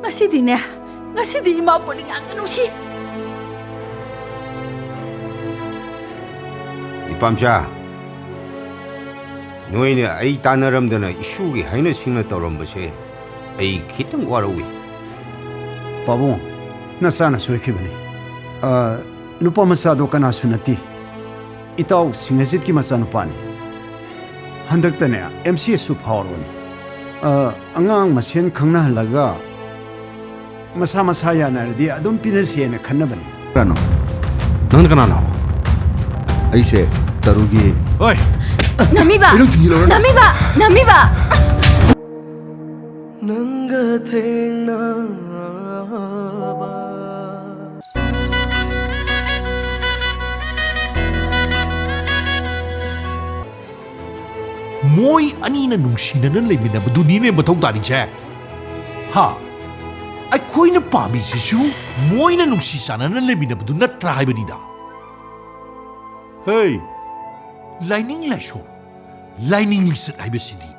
Ngasidinya, ngasidi ima po rin ang anusi. Ipamcha, noyne ay tanaramdana isugi haina singna tawrambase ay khitang warawi. Pabong, nasana suikibani. Nupa masado kana sunati. Itaw Singajit ki masanupani. Handaktane MCS su phawroni. Angang masen khangna halaga masa ya nardi adum pinasiena khannabani. Rano. Nang kana Aise Tarugi. Oi. Namiba. Namiba. Nanga thengna ba. Moi anina nungsinana leminabadunine mathau tarise. Ha. Aikoina pami sisu moina nungsi sanana leminabadu natra haibadida. Hey. Laining Laishram. Laining lisat haibasidi.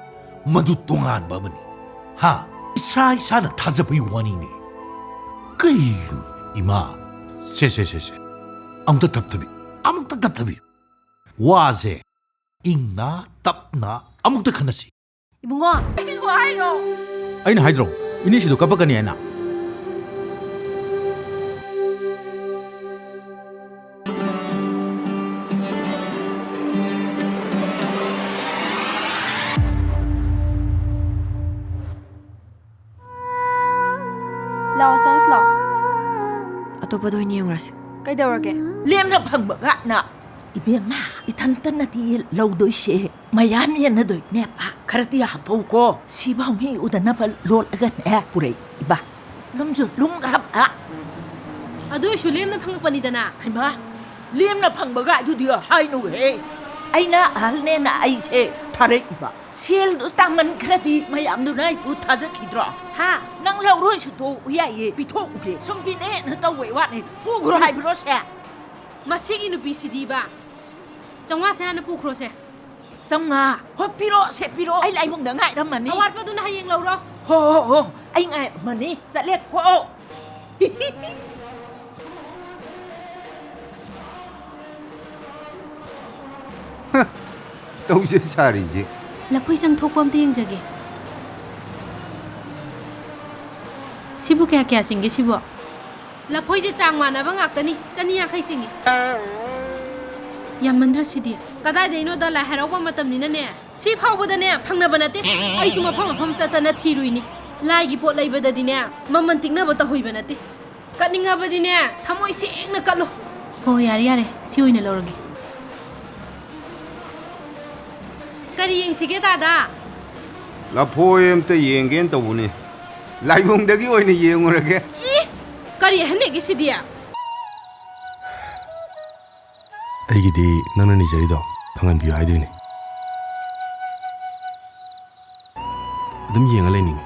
Madu tongan ba mani. Ha. Isai sana thajabai wani ne. Kai ima. Se. Amta taptabi. Waze. Ingna tapna amukta khanasi. Ibungo hayo. Aina haidro. Ini sido kapakani ana. Laison. Atopado ini yung ras. Kaidawarage. Lemna phangbaga na. Memma, itantan na ti laudoy siya. Mayami yan na doy. Nepa, karati hapaw ko. Sibaw mi udan na pa lol agad na puray. Iba, namjo lungrap Ado isu lem na phangpanida na. Ay ma, lem na phangbaga ito diya. Hay no he. Ay na alne na ay siya. Paray iba. Siyel do taman karati mayam do na utaza kidro. Ha, nang laudoy siya to uyaye. Bitok uke. Sumpine na taway wat ni. Pugro hay bro siya. Masigi no PCD ba? Changwa sa na pukro se. Sanga, piro se piro. Ay lai mong dangay naman ni. Awat pa doon na hayeng lauro. Ho. Ay ngay man ni. Sa let ko. Tawse sariji. Lapoy chang thokpam te yengjage. Sibu kaya singe sibu. Lapoy je chang mana ba ngaktani. Chaniya khai singe. Yamandra sidi. Kadai deino da la herawa matam ni ne. Si phawbada ne phangna banate. Ai suma pham satana thiruini. Lai gi pot lai bada dine. Maman tingna bata hoi banate. Kaninga badine thamoi sengna kallo. Ho yare si oina lorge. Kari yeng sige dada. La poem te yengen tawuni. Laimong dagi oina yengurage. Is kari hane gi sidia. Aigidi nana ni jarido phangan biyo haiduni. Adum yenga Laining.